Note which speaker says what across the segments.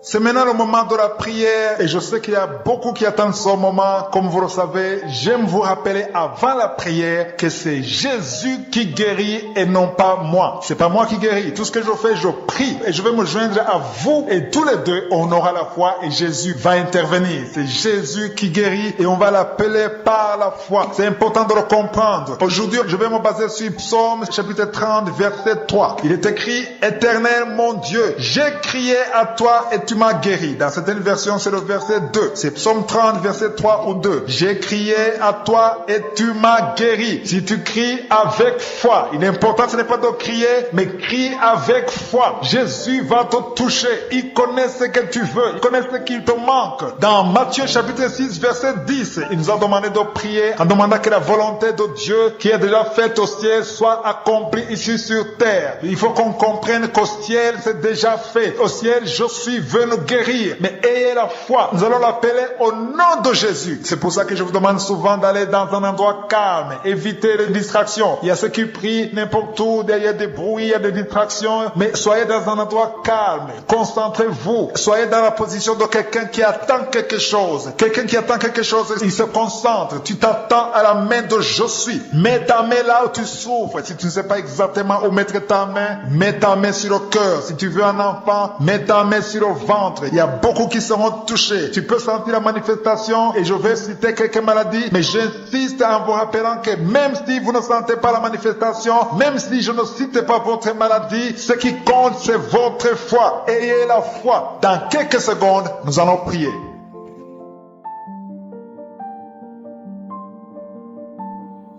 Speaker 1: C'est maintenant le moment de la prière et je sais qu'il y a beaucoup qui attendent ce moment. Comme vous le savez, j'aime vous rappeler avant la prière que c'est Jésus qui guérit et non pas moi. C'est pas moi qui guéris. Tout ce que je fais, je prie et je vais me joindre à vous et tous les deux, on aura la foi et Jésus va intervenir. C'est Jésus qui guérit et on va l'appeler par la foi. C'est important de le comprendre. Aujourd'hui, je vais me baser sur Psaume chapitre 30, verset 3. Il est écrit, Éternel mon Dieu, j'ai crié à toi et tu m'as guéri. Dans certaines versions, c'est le verset 2. C'est Psaume 30, verset 3 ou 2. J'ai crié à toi et tu m'as guéri. Si tu cries avec foi, il est important, ce n'est pas de crier, mais crie avec foi. Jésus va te toucher. Il connaît ce que tu veux. Il connaît ce qu'il te manque. Dans Matthieu chapitre 6, verset 10, il nous a demandé de prier en demandant que la volonté de Dieu qui est déjà faite au ciel soit accomplie ici sur terre. Il faut qu'on comprenne qu'au ciel, c'est déjà fait. Au ciel, je suis venu nous guérir, mais ayez la foi. Nous allons l'appeler au nom de Jésus. C'est pour ça que je vous demande souvent d'aller dans un endroit calme, éviter les distractions. Il y a ceux qui prient n'importe où, il y a des bruits, il y a des distractions, mais soyez dans un endroit calme, concentrez-vous, soyez dans la position de quelqu'un qui attend quelque chose. Quelqu'un qui attend quelque chose, il se concentre. Tu t'attends à la main de je suis. Mets ta main là où tu souffres. Si tu ne sais pas exactement où mettre ta main, mets ta main sur le cœur. Si tu veux un enfant, mets ta main sur le ventre. Il y a beaucoup qui seront touchés. Tu peux sentir la manifestation et je vais citer quelques maladies, mais j'insiste en vous rappelant que même si vous ne sentez pas la manifestation, même si je ne cite pas votre maladie, ce qui compte c'est votre foi. Ayez la foi. Dans quelques secondes, nous allons prier.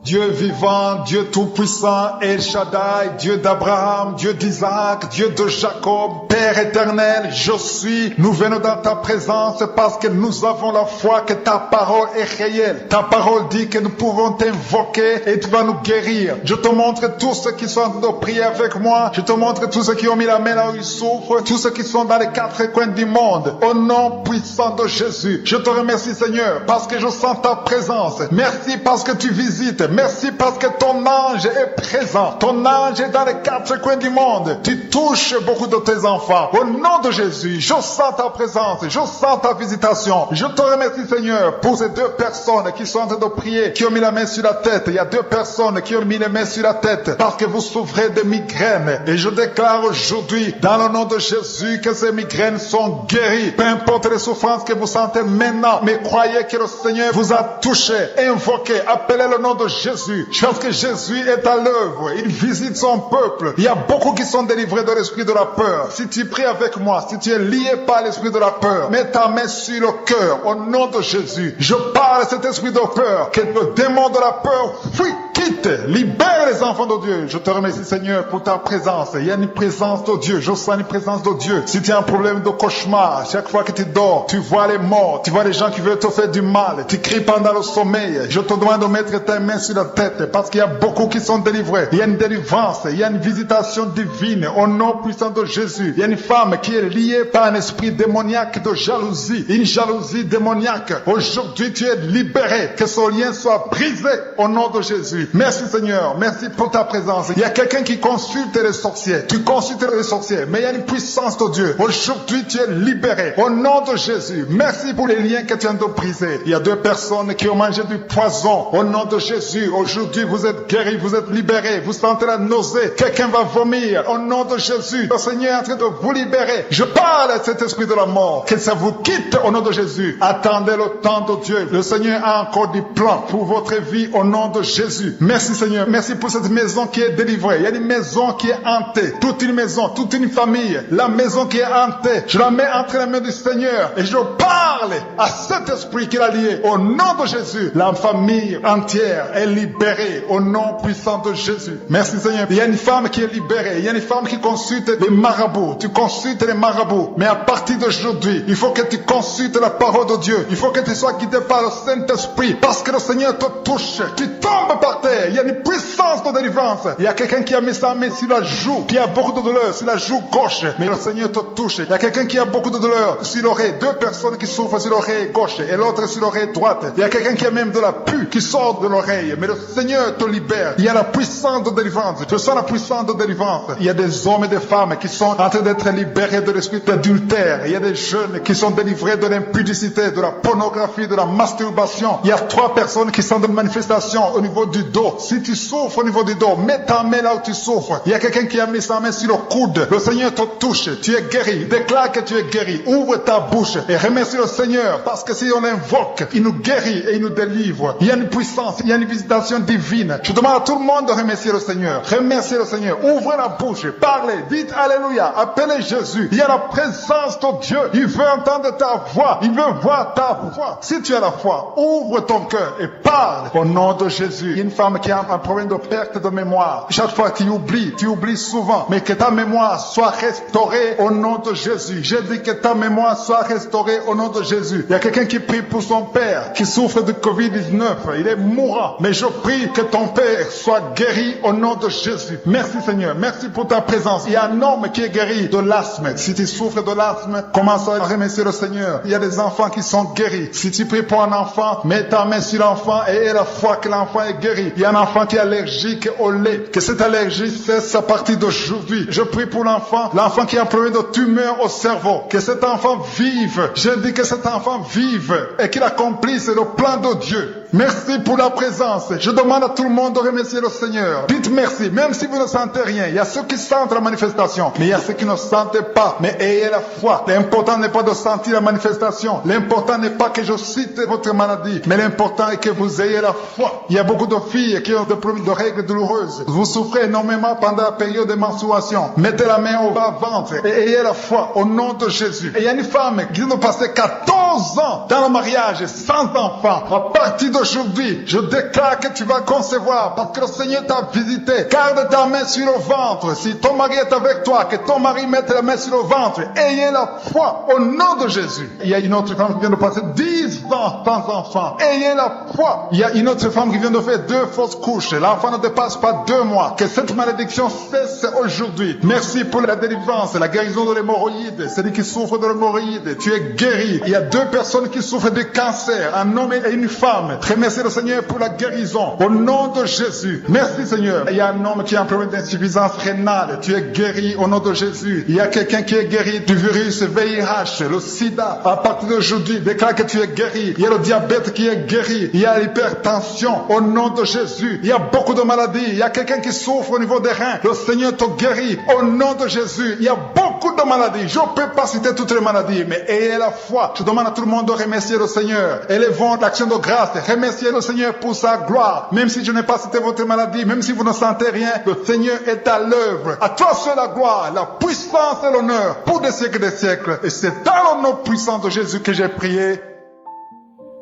Speaker 1: Dieu vivant, Dieu tout-puissant, El Shaddai, Dieu d'Abraham, Dieu d'Isaac, Dieu de Jacob, Père éternel, je suis, nous venons dans ta présence parce que nous avons la foi que ta parole est réelle. Ta parole dit que nous pouvons t'invoquer et tu vas nous guérir. Je te montre tous ceux qui sont en train de prier avec moi. Je te montre tous ceux qui ont mis la main là où ils souffrent, tous ceux qui sont dans les quatre coins du monde. Au nom puissant de Jésus, je te remercie Seigneur parce que je sens ta présence. Merci parce que tu visites. Merci parce que ton ange est présent. Ton ange est dans les quatre coins du monde. Tu touches beaucoup de tes enfants. Au nom de Jésus, je sens ta présence. Je sens ta visitation. Je te remercie Seigneur pour ces deux personnes qui sont en train de prier, qui ont mis la main sur la tête. Il y a deux personnes qui ont mis les mains sur la tête parce que vous souffrez de migraines. Et je déclare aujourd'hui, dans le nom de Jésus, que ces migraines sont guéries. Peu importe les souffrances que vous sentez maintenant, mais croyez que le Seigneur vous a touché. Invoquez, appelez le nom de Jésus. Je pense que Jésus est à l'œuvre. Il visite son peuple. Il y a beaucoup qui sont délivrés de l'esprit de la peur. Si tu pries avec moi, si tu es lié par l'esprit de la peur, mets ta main sur le cœur au nom de Jésus. Je parle à cet esprit de peur. Que le démon de la peur fuit, quitte, libère les enfants de Dieu. Je te remercie Seigneur pour ta présence. Il y a une présence de Dieu. Je sens une présence de Dieu. Si tu as un problème de cauchemar, chaque fois que tu dors, tu vois les morts, tu vois les gens qui veulent te faire du mal, tu cries pendant le sommeil. Je te demande de mettre ta main sur la tête parce qu'il y a beaucoup qui sont délivrés. Il y a une délivrance, il y a une visitation divine au nom puissant de Jésus. Il y a une femme qui est liée par un esprit démoniaque de jalousie, une jalousie démoniaque. Aujourd'hui tu es libéré, que ce lien soit brisé au nom de Jésus. Merci Seigneur, merci pour ta présence. Il y a quelqu'un qui consulte les sorciers, tu consultes les sorciers, mais il y a une puissance de Dieu. Aujourd'hui tu es libéré au nom de Jésus. Merci pour les liens que tu viens de briser. Il y a deux personnes qui ont mangé du poison au nom de Jésus. Aujourd'hui, vous êtes guéris, vous êtes libérés, vous sentez la nausée, quelqu'un va vomir. Au nom de Jésus, le Seigneur est en train de vous libérer. Je parle à cet esprit de la mort, que ça vous quitte au nom de Jésus. Attendez le temps de Dieu. Le Seigneur a encore des plans pour votre vie au nom de Jésus. Merci Seigneur, merci pour cette maison qui est délivrée. Il y a une maison qui est hantée, toute une maison, toute une famille. La maison qui est hantée, je la mets entre les mains du Seigneur et je parle à cet esprit qui l'a lié. Au nom de Jésus, la famille entière est libérée au nom puissant de Jésus. Merci Seigneur. Il y a une femme qui est libérée. Il y a une femme qui consulte les marabouts. Tu consultes les marabouts. Mais à partir d'aujourd'hui, il faut que tu consultes la parole de Dieu. Il faut que tu sois guidé par le Saint-Esprit. Parce que le Seigneur te touche. Tu tombes par terre cancer. Il y a une puissance de délivrance. Il y a quelqu'un qui a mis sa main sur la joue, qui a beaucoup de douleur sur la joue gauche, mais le Seigneur te touche. Il y a quelqu'un qui a beaucoup de douleur sur l'oreille. Deux personnes qui souffrent sur l'oreille gauche et l'autre sur l'oreille droite. Il y a quelqu'un qui a même de la pus qui sort de l'oreille, mais le Seigneur te libère. Il y a la puissance de délivrance. Je sens la puissance de délivrance. Il y a des hommes et des femmes qui sont en train d'être libérés de l'esprit d'adultère. Il y a des jeunes qui sont délivrés de l'impudicité, de la pornographie, de la masturbation. Il y a 3 personnes qui sont de manifestation au niveau du dos. Si tu souffres au niveau du dos, mets ta main là où tu souffres. Il y a quelqu'un qui a mis sa main sur le coude. Le Seigneur te touche. Tu es guéri. Déclare que tu es guéri. Ouvre ta bouche et remercie le Seigneur, parce que si on l'invoque, il nous guérit et il nous délivre. Il y a une puissance, il y a une visitation divine. Je demande à tout le monde de remercier le Seigneur. Remerciez le Seigneur. Ouvrez la bouche. Parlez. Dites Alléluia. Appelez Jésus. Il y a la présence de Dieu. Il veut entendre ta voix. Il veut voir ta voix. Si tu as la foi, ouvre ton cœur et parle au nom de Jésus. Une femme qui a un problème de perte de mémoire. Chaque fois tu oublies souvent. Mais que ta mémoire soit restaurée au nom de Jésus. J'ai dit que ta mémoire soit restaurée au nom de Jésus. Il y a quelqu'un qui prie pour son père qui souffre de Covid-19. Il est mourant. Mais je prie que ton père soit guéri au nom de Jésus. Merci Seigneur. Merci pour ta présence. Il y a un homme qui est guéri de l'asthme. Si tu souffres de l'asthme, commence à remercier le Seigneur. Il y a des enfants qui sont guéris. Si tu pries pour un enfant, mets ta main sur l'enfant et aie la foi que l'enfant est guéri. Il y a un enfant qui est allergique au lait. Que cette allergie cesse à partir d'aujourd'hui. Je prie pour l'enfant qui a un problème de tumeur au cerveau. Que cet enfant vive. Je dis que cet enfant vive et qu'il accomplisse le plan de Dieu. Merci pour la présence. Je demande à tout le monde de remercier le Seigneur. Dites merci, même si vous ne sentez rien. Il y a ceux qui sentent la manifestation, mais il y a ceux qui ne sentent pas. Mais ayez la foi. L'important n'est pas de sentir la manifestation. L'important n'est pas que je cite votre maladie, mais l'important est que vous ayez la foi. Il y a beaucoup de filles qui ont des problèmes de règles douloureuses. Vous souffrez énormément pendant la période de menstruation. Mettez la main au bas-ventre et ayez la foi au nom de Jésus. Et il y a une femme qui vient de passer 14 ans dans le mariage sans enfant. À partir d'aujourd'hui, je déclare que tu vas concevoir parce que le Seigneur t'a visité. Garde ta main sur le ventre. Si ton mari est avec toi, que ton mari mette la main sur le ventre. Ayez la foi au nom de Jésus. Il y a une autre femme qui vient de passer 10 ans sans enfant. Ayez la foi. Il y a une autre femme qui vient de faire 2 fausses couches. L'enfant ne dépasse pas 2 mois. Que cette malédiction cesse aujourd'hui. Merci pour la délivrance, la guérison de l'hémorroïde. Celui qui souffre de l'hémorroïde, tu es guéri. Il y a 2 personnes qui souffrent de cancer, un homme et une femme. Remerciez le Seigneur pour la guérison. Au nom de Jésus. Merci Seigneur. Il y a un homme qui a un problème d'insuffisance rénale. Tu es guéri au nom de Jésus. Il y a quelqu'un qui est guéri du virus VIH, le sida. À partir d'aujourd'hui, déclare que tu es guéri. Il y a le diabète qui est guéri. Il y a l'hypertension au nom de Jésus. Il y a beaucoup de maladies. Il y a quelqu'un qui souffre au niveau des reins. Le Seigneur te guérit au nom de Jésus. Il y a beaucoup de maladies. Je ne peux pas citer toutes les maladies, mais ayez la foi. Je demande à tout le monde de remercier le Seigneur. Élevons l'action de grâce. Remerciez le Seigneur pour sa gloire. Même si je n'ai pas cité votre maladie, même si vous ne sentez rien, le Seigneur est à l'œuvre. À toi seul la gloire, la puissance et l'honneur pour des siècles et des siècles. Et c'est dans le nom puissant de Jésus que j'ai prié.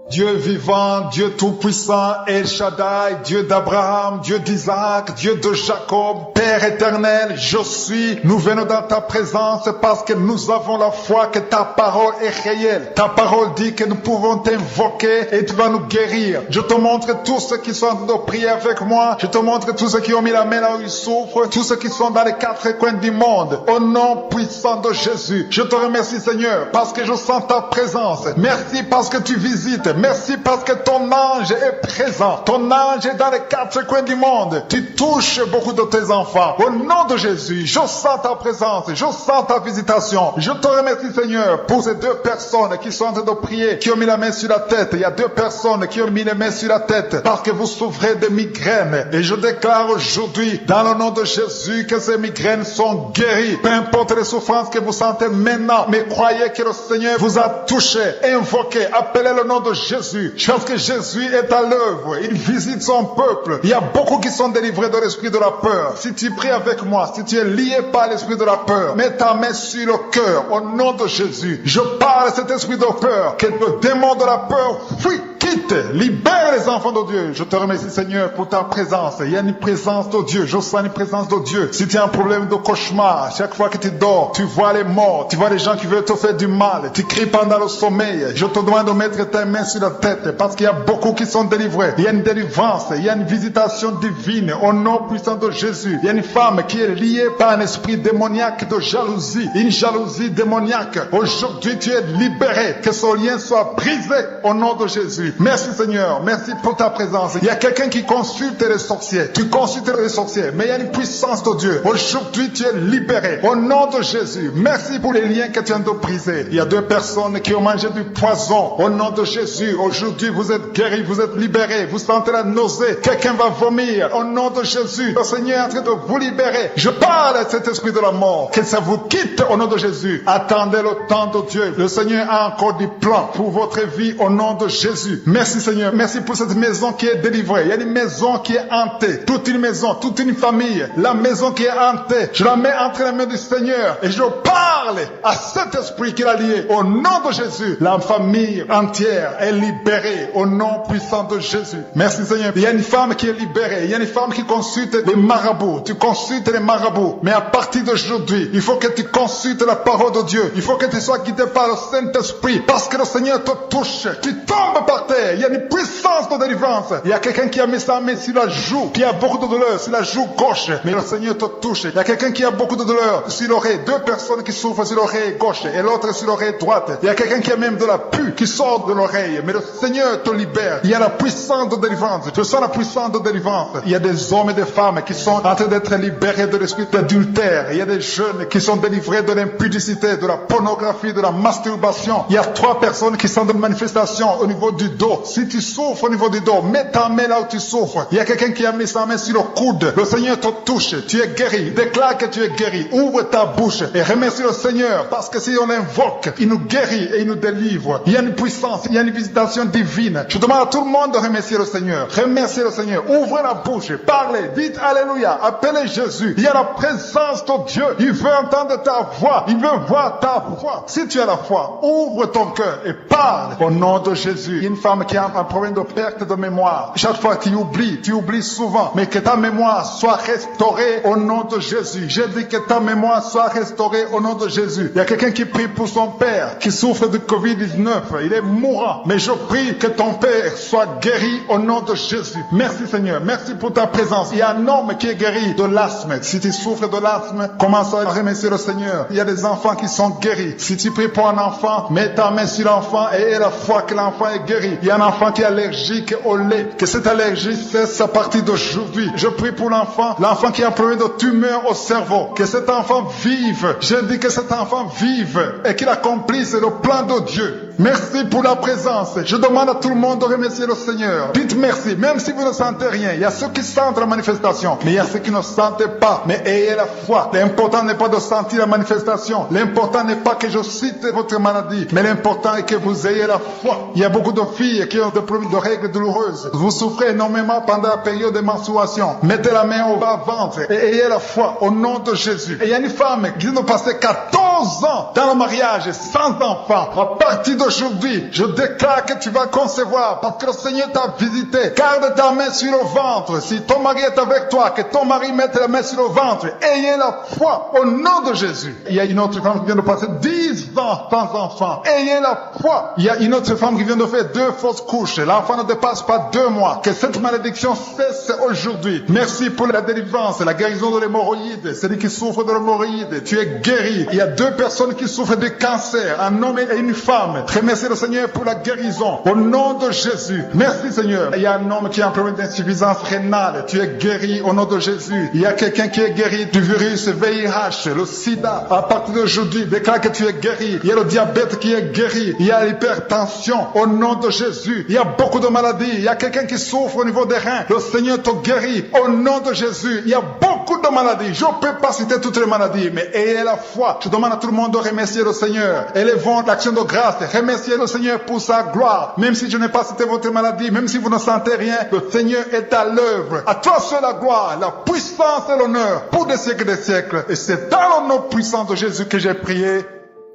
Speaker 1: Dieu vivant, Dieu tout-puissant, El Shaddai, Dieu d'Abraham, Dieu d'Isaac, Dieu de Jacob, Père éternel, je suis. Nous venons dans ta présence parce que nous avons la foi que ta parole est réelle. Ta parole dit que nous pouvons t'invoquer et tu vas nous guérir. Je te montre tous ceux qui sont en train de prier avec moi. Je te montre tous ceux qui ont mis la main là où ils souffrent. Tous ceux qui sont dans les 4 coins du monde. Au nom puissant de Jésus. Je te remercie Seigneur parce que je sens ta présence. Merci parce que tu visites. Merci parce que ton ange est présent. Ton ange est dans les 4 coins du monde. Tu touches beaucoup de tes enfants. Au nom de Jésus, je sens ta présence. Je sens ta visitation. Je te remercie Seigneur pour ces 2 personnes qui sont en train de prier, qui ont mis la main sur la tête. Il y a 2 personnes qui ont mis les mains sur la tête parce que vous souffrez de migraines. Et je déclare aujourd'hui, dans le nom de Jésus, que ces migraines sont guéries. Peu importe les souffrances que vous sentez maintenant, mais croyez que le Seigneur vous a touché. Invoquez, appelez le nom de Jésus. Parce que Jésus est à l'œuvre. Il visite son peuple. Il y a beaucoup qui sont délivrés de l'esprit de la peur. Si tu pries avec moi, si tu es lié par l'esprit de la peur, mets ta main sur le cœur au nom de Jésus. Je parle à cet esprit de peur, que le démon de la peur fuit quitte, libère les enfants de Dieu. Je te remercie Seigneur pour ta présence. Il y a une présence de Dieu, je sens une présence de Dieu. Si tu as un problème de cauchemar, chaque fois que tu dors, tu vois les morts, tu vois les gens qui veulent te faire du mal, tu cries pendant le sommeil. Je te demande de mettre ta main sur la tête parce qu'il y a beaucoup qui sont délivrés. Il y a une délivrance, il y a une visitation divine au nom puissant de Jésus. Il y a une femme qui est liée par un esprit démoniaque de jalousie, une jalousie démoniaque. Aujourd'hui, tu es libéré, que ce lien soit brisé au nom de Jésus. Merci Seigneur, merci pour ta présence. Il y a quelqu'un qui consulte les sorciers. Tu consultes les sorciers, mais il y a une puissance de Dieu. Aujourd'hui, tu es libéré au nom de Jésus. Merci pour les liens que tu viens de briser. Il y a 2 personnes qui ont mangé du poison au nom de Jésus. Aujourd'hui, vous êtes guéris, vous êtes libérés. Vous sentez la nausée. Quelqu'un va vomir au nom de Jésus. Le Seigneur est en train de vous libérer. Je parle à cet esprit de la mort. Que ça vous quitte au nom de Jésus. Attendez le temps de Dieu. Le Seigneur a encore des plans pour votre vie au nom de Jésus. Merci Seigneur. Merci pour cette maison qui est délivrée. Il y a une maison qui est hantée. Toute une maison, toute une famille. La maison qui est hantée. Je la mets entre les mains du Seigneur. Et je parle à cet esprit qui l'a lié. Au nom de Jésus. La famille entière est libérée au nom puissant de Jésus. Merci Seigneur. Il y a une femme qui est libérée. Il y a une femme qui consulte les marabouts. Tu consultes les marabouts. Mais à partir d'aujourd'hui, il faut que tu consultes la parole de Dieu. Il faut que tu sois guidé par le Saint-Esprit. Parce que le Seigneur te touche. Tu tombes par terre. Il y a une puissance de délivrance. Il y a quelqu'un qui a mis sa main sur la joue, qui a beaucoup de douleur sur la joue gauche. Mais le Seigneur te touche. Il y a quelqu'un qui a beaucoup de douleur sur l'oreille. 2 personnes qui souffrent sur l'oreille gauche et l'autre sur l'oreille droite. Il y a quelqu'un qui a même de la pus qui sort de l'oreille. Mais le Seigneur te libère. Il y a la puissance de délivrance. Je sens la puissance de délivrance. Il y a des hommes et des femmes qui sont en train d'être libérés de l'esprit d'adultère. Il y a des jeunes qui sont délivrés de l'impudicité, de la pornographie, de la masturbation. Il y a 3 personnes qui sont de manifestation au niveau du dos. Si tu souffres au niveau du dos, mets ta main là où tu souffres. Il y a quelqu'un qui a mis sa main sur le coude. Le Seigneur te touche. Tu es guéri. Déclare que tu es guéri. Ouvre ta bouche et remercie le Seigneur parce que si on l'invoque, il nous guérit et il nous délivre. Il y a une puissance, il y a une visitation divine. Je demande à tout le monde de remercier le Seigneur. Remerciez le Seigneur. Ouvrez la bouche. Parlez. Dites Alléluia. Appelez Jésus. Il y a la présence de Dieu. Il veut entendre ta voix. Il veut voir ta foi. Si tu as la foi, ouvre ton cœur et parle au nom de Jésus. Il y a une femme qui a un problème de perte de mémoire. Chaque fois tu oublies souvent. Mais que ta mémoire soit restaurée au nom de Jésus. J'ai dit que ta mémoire soit restaurée au nom de Jésus. Il y a quelqu'un qui prie pour son père qui souffre de Covid-19. Il est mourant. Mais je prie que ton père soit guéri au nom de Jésus. Merci Seigneur. Merci pour ta présence. Il y a un homme qui est guéri de l'asthme. Si tu souffres de l'asthme, commence à remercier le Seigneur. Il y a des enfants qui sont guéris. Si tu pries pour un enfant, mets ta main sur l'enfant et aie la foi que l'enfant est guéri. Il y a un enfant qui est allergique au lait. Que cette allergie cesse à partir d'aujourd'hui. Je prie pour l'enfant qui a un problème de tumeur au cerveau. Que cet enfant vive. Je dis que cet enfant vive et qu'il accomplisse le plan de Dieu. Merci pour la présence. Je demande à tout le monde de remercier le Seigneur. Dites merci, même si vous ne sentez rien. Il y a ceux qui sentent la manifestation, mais il y a ceux qui ne sentent pas. Mais ayez la foi. L'important n'est pas de sentir la manifestation. L'important n'est pas que je cite votre maladie, mais l'important est que vous ayez la foi. Il y a beaucoup de filles qui ont des problèmes de règles douloureuses. Vous souffrez énormément pendant la période de menstruation. Mettez la main au bas-ventre et ayez la foi au nom de Jésus. Et il y a une femme qui vient de passer 14 ans dans le mariage sans enfant. À partir d'aujourd'hui, je déclare que tu vas concevoir parce que le Seigneur t'a visité. Garde ta main sur le ventre. Si ton mari est avec toi, que ton mari mette la main sur le ventre. Ayez la foi au nom de Jésus. Il y a une autre femme qui vient de passer 10 ans sans enfant. Ayez la foi. Il y a une autre femme qui vient de faire 2 fausses couches. L'enfant ne dépasse pas 2 mois. Que cette malédiction cesse aujourd'hui. Merci pour la délivrance, la guérison de l'hémorroïde. Celui qui souffre de l'hémorroïde, tu es guéri. Il y a 2 personnes qui souffrent de cancer, un homme et une femme. Remerciez le Seigneur pour la guérison. Au nom de Jésus. Merci Seigneur. Il y a un homme qui a un problème d'insuffisance rénale. Tu es guéri au nom de Jésus. Il y a quelqu'un qui est guéri du virus VIH, le sida. À partir d'aujourd'hui, déclare que tu es guéri. Il y a le diabète qui est guéri. Il y a l'hypertension au nom de Jésus. Il y a beaucoup de maladies. Il y a quelqu'un qui souffre au niveau des reins. Le Seigneur te guérit au nom de Jésus. Il y a beaucoup de maladies. Je ne peux pas citer toutes les maladies, mais ayez la foi. Je demande à tout le monde de remercier le Seigneur. Élevons l'action de grâce. Remerciez le Seigneur pour sa gloire. Même si je n'ai pas cité votre maladie, même si vous ne sentez rien, le Seigneur est à l'œuvre. À toi seul la gloire, la puissance et l'honneur pour des siècles et des siècles. Et c'est dans le nom puissant de Jésus que j'ai prié.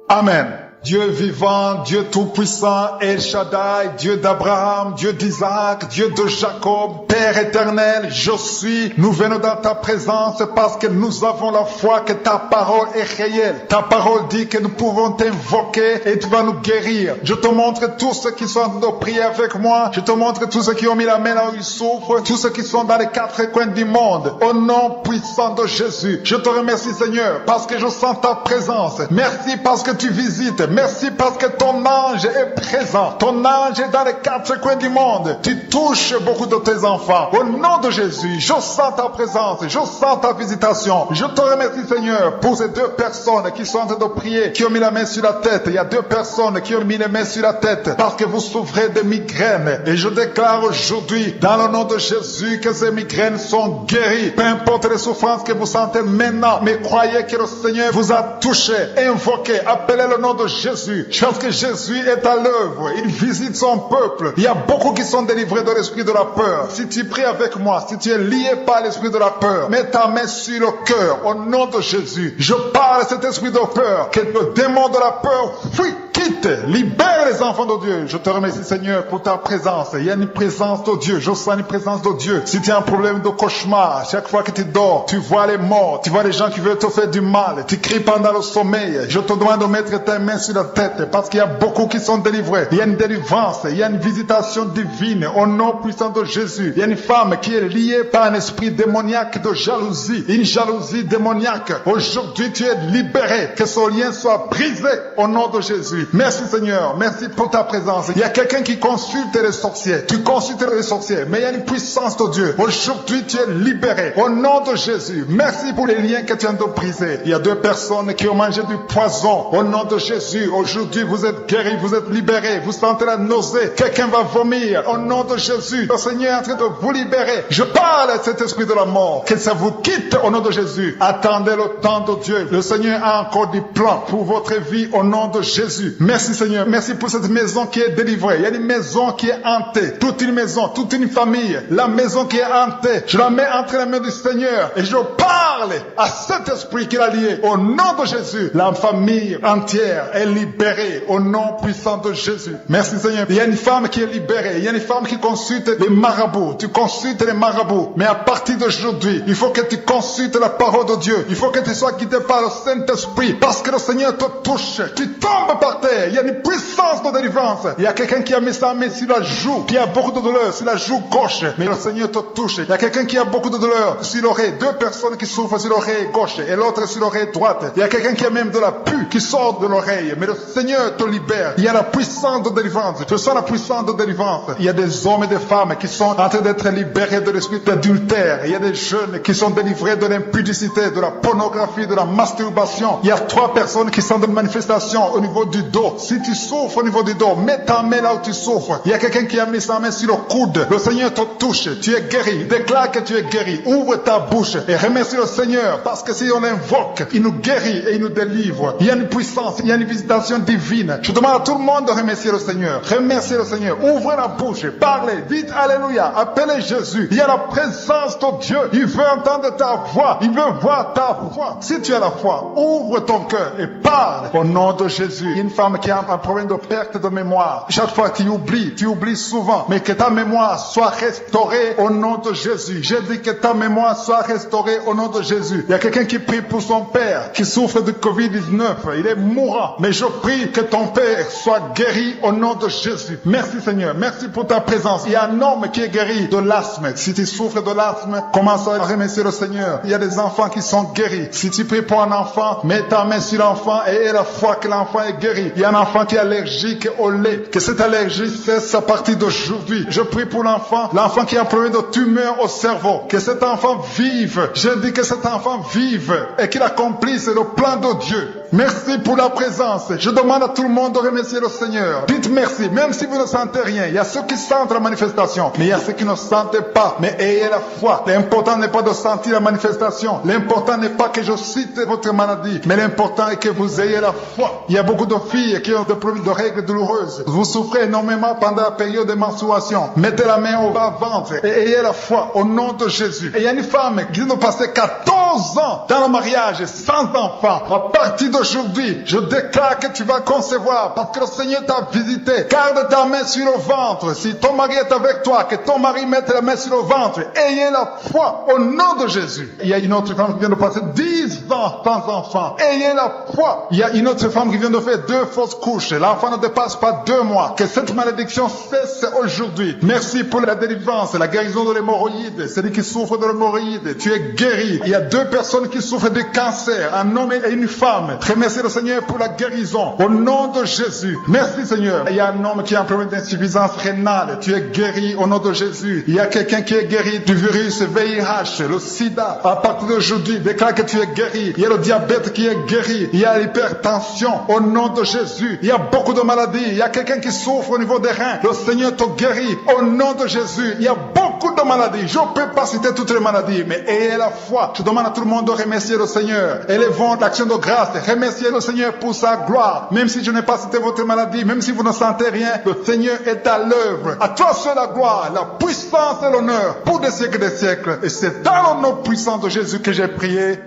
Speaker 1: Amen. Dieu vivant, Dieu tout-puissant, El Shaddai, Dieu d'Abraham, Dieu d'Isaac, Dieu de Jacob, Père éternel, je suis. Nous venons dans ta présence parce que nous avons la foi que ta parole est réelle. Ta parole dit que nous pouvons t'invoquer et tu vas nous guérir. Je te montre tous ceux qui sont en train de prier avec moi. Je te montre tous ceux qui ont mis la main là où ils souffrent. Tous ceux qui sont dans les quatre coins du monde. Au nom puissant de Jésus, je te remercie Seigneur parce que je sens ta présence. Merci parce que tu visites. Merci parce que ton ange est présent. Ton ange est dans les quatre coins du monde. Tu touches beaucoup de tes enfants. Au nom de Jésus, je sens ta présence. Je sens ta visitation. Je te remercie Seigneur pour ces deux personnes qui sont en train de prier, qui ont mis la main sur la tête. Il y a deux personnes qui ont mis les mains sur la tête parce que vous souffrez de migraines. Et je déclare aujourd'hui, dans le nom de Jésus, que ces migraines sont guéries. Peu importe les souffrances que vous sentez maintenant, mais croyez que le Seigneur vous a touché. Invoquez, appelez le nom de Jésus. Parce que Jésus est à l'œuvre. Il visite son peuple. Il y a beaucoup qui sont délivrés de l'esprit de la peur. Si tu pries avec moi, si tu es lié par l'esprit de la peur, mets ta main sur le cœur. Au nom de Jésus, je parle à cet esprit de peur. Que le démon de la peur fuit. Quitte, libère les enfants de Dieu. Je te remercie Seigneur pour ta présence. Il y a une présence de Dieu. Je sens une présence de Dieu. Si tu as un problème de cauchemar, chaque fois que tu dors, tu vois les morts, tu vois les gens qui veulent te faire du mal, tu cries pendant le sommeil. Je te demande de mettre ta main sur la tête parce qu'il y a beaucoup qui sont délivrés. Il y a une délivrance, il y a une visitation divine au nom puissant de Jésus. Il y a une femme qui est liée par un esprit démoniaque de jalousie, une jalousie démoniaque. Aujourd'hui tu es libéré, que ce lien soit brisé au nom de Jésus. Merci Seigneur, merci pour ta présence. Il y a quelqu'un qui consulte les sorciers. Tu consultes les sorciers, mais il y a une puissance de Dieu. Aujourd'hui, tu es libéré. Au nom de Jésus, merci pour les liens que tu viens de briser. Il y a deux personnes qui ont mangé du poison. Au nom de Jésus, aujourd'hui, vous êtes guéris, vous êtes libérés. Vous sentez la nausée. Quelqu'un va vomir. Au nom de Jésus, le Seigneur est en train de vous libérer. Je parle à cet esprit de la mort. Que ça vous quitte au nom de Jésus. Attendez le temps de Dieu. Le Seigneur a encore des plans pour votre vie au nom de Jésus. Merci Seigneur, merci pour cette maison qui est délivrée. Il y a une maison qui est hantée, toute une maison, toute une famille. La maison qui est hantée, je la mets entre les mains du Seigneur et je parle à cet esprit qui l'a lié. Au nom de Jésus, la famille entière est libérée au nom puissant de Jésus. Merci Seigneur. Il y a une femme qui est libérée, il y a une femme qui consulte les marabouts. Tu consultes les marabouts, mais à partir d'aujourd'hui, il faut que tu consultes la parole de Dieu. Il faut que tu sois guidé par le Saint-Esprit parce que le Seigneur te touche. Tu tombes par terre. Il y a une puissance de délivrance. Il y a quelqu'un qui a mis sa main sur la joue, qui a beaucoup de douleur sur la joue gauche, mais le Seigneur te touche. Il y a quelqu'un qui a beaucoup de douleur sur l'oreille. Deux personnes qui souffrent sur l'oreille gauche et l'autre sur l'oreille droite. Il y a quelqu'un qui a même de la pus qui sort de l'oreille, mais le Seigneur te libère. Il y a la puissance de délivrance. Je sens la puissance de délivrance. Il y a des hommes et des femmes qui sont en train d'être libérés de l'esprit d'adultère. Il y a des jeunes qui sont délivrés de l'impudicité, de la pornographie, de la masturbation. Il y a 3 personnes qui sont de manifestation au niveau du dos. Si tu souffres au niveau du dos, mets ta main là où tu souffres. Il y a quelqu'un qui a mis sa main sur le coude. Le Seigneur te touche. Tu es guéri. Déclare que tu es guéri. Ouvre ta bouche et remercie le Seigneur parce que si on l'invoque, il nous guérit et il nous délivre. Il y a une puissance, il y a une visitation divine. Je demande à tout le monde de remercier le Seigneur. Remerciez le Seigneur. Ouvrez la bouche. Parlez. Dites Alléluia. Appelez Jésus. Il y a la présence de Dieu. Il veut entendre ta voix. Il veut voir ta voix. Si tu as la foi, ouvre ton cœur et parle au nom de Jésus. Il y a une femme qui a un problème de perte de mémoire. Chaque fois tu oublies souvent. Mais que ta mémoire soit restaurée au nom de Jésus. J'ai dit que ta mémoire soit restaurée au nom de Jésus. Il y a quelqu'un qui prie pour son père qui souffre de Covid-19. Il est mourant. Mais je prie que ton père soit guéri au nom de Jésus. Merci Seigneur. Merci pour ta présence. Il y a un homme qui est guéri de l'asthme. Si tu souffres de l'asthme, commence à remercier le Seigneur. Il y a des enfants qui sont guéris. Si tu pries pour un enfant, mets ta main sur l'enfant et aie la foi que l'enfant est guéri. Il y a un enfant qui est allergique au lait. Que cette allergie cesse à partir d'aujourd'hui. Je prie pour l'enfant qui a un problème de tumeur au cerveau. Que cet enfant vive. Je dis que cet enfant vive et qu'il accomplisse le plan de Dieu. Merci pour la présence. Je demande à tout le monde de remercier le Seigneur. Dites merci, même si vous ne sentez rien. Il y a ceux qui sentent la manifestation, mais il y a ceux qui ne sentent pas. Mais ayez la foi. L'important n'est pas de sentir la manifestation. L'important n'est pas que je cite votre maladie, mais l'important est que vous ayez la foi. Il y a beaucoup de filles qui ont des problèmes de règles douloureuses. Vous souffrez énormément pendant la période de menstruation. Mettez la main au bas-ventre et ayez la foi au nom de Jésus. Et il y a une femme qui vient de passer 14 ans dans le mariage sans enfant. À partir de aujourd'hui, je déclare que tu vas concevoir parce que le Seigneur t'a visité. Garde ta main sur le ventre. Si ton mari est avec toi, que ton mari mette la main sur le ventre. Ayez la foi au nom de Jésus. Il y a une autre femme qui vient de passer 10 ans sans enfant. Ayez la foi. Il y a une autre femme qui vient de faire 2 fausses couches. L'enfant ne dépasse pas 2 mois. Que cette malédiction cesse aujourd'hui. Merci pour la délivrance, la guérison de l'hémorroïde. Celui qui souffre de l'hémorroïde, tu es guéri. Il y a 2 personnes qui souffrent de cancer, un homme et une femme. Remercie le Seigneur pour la guérison. Au nom de Jésus. Merci Seigneur. Il y a un homme qui a un problème d'insuffisance rénale. Tu es guéri au nom de Jésus. Il y a quelqu'un qui est guéri du virus VIH, le sida. À partir d'aujourd'hui, déclare que tu es guéri. Il y a le diabète qui est guéri. Il y a l'hypertension au nom de Jésus. Il y a beaucoup de maladies. Il y a quelqu'un qui souffre au niveau des reins. Le Seigneur te guérit au nom de Jésus. Il y a beaucoup de maladies. Je ne peux pas citer toutes les maladies, mais ayez la foi. Je demande à tout le monde de remercier le Seigneur. Élevons l'action de grâce. Remerciez le Seigneur pour sa gloire. Même si je n'ai pas cité votre maladie, même si vous ne sentez rien, le Seigneur est à l'œuvre. À toi seul la gloire, la puissance et l'honneur pour des siècles et des siècles. Et c'est dans le nom puissant de Jésus que j'ai prié.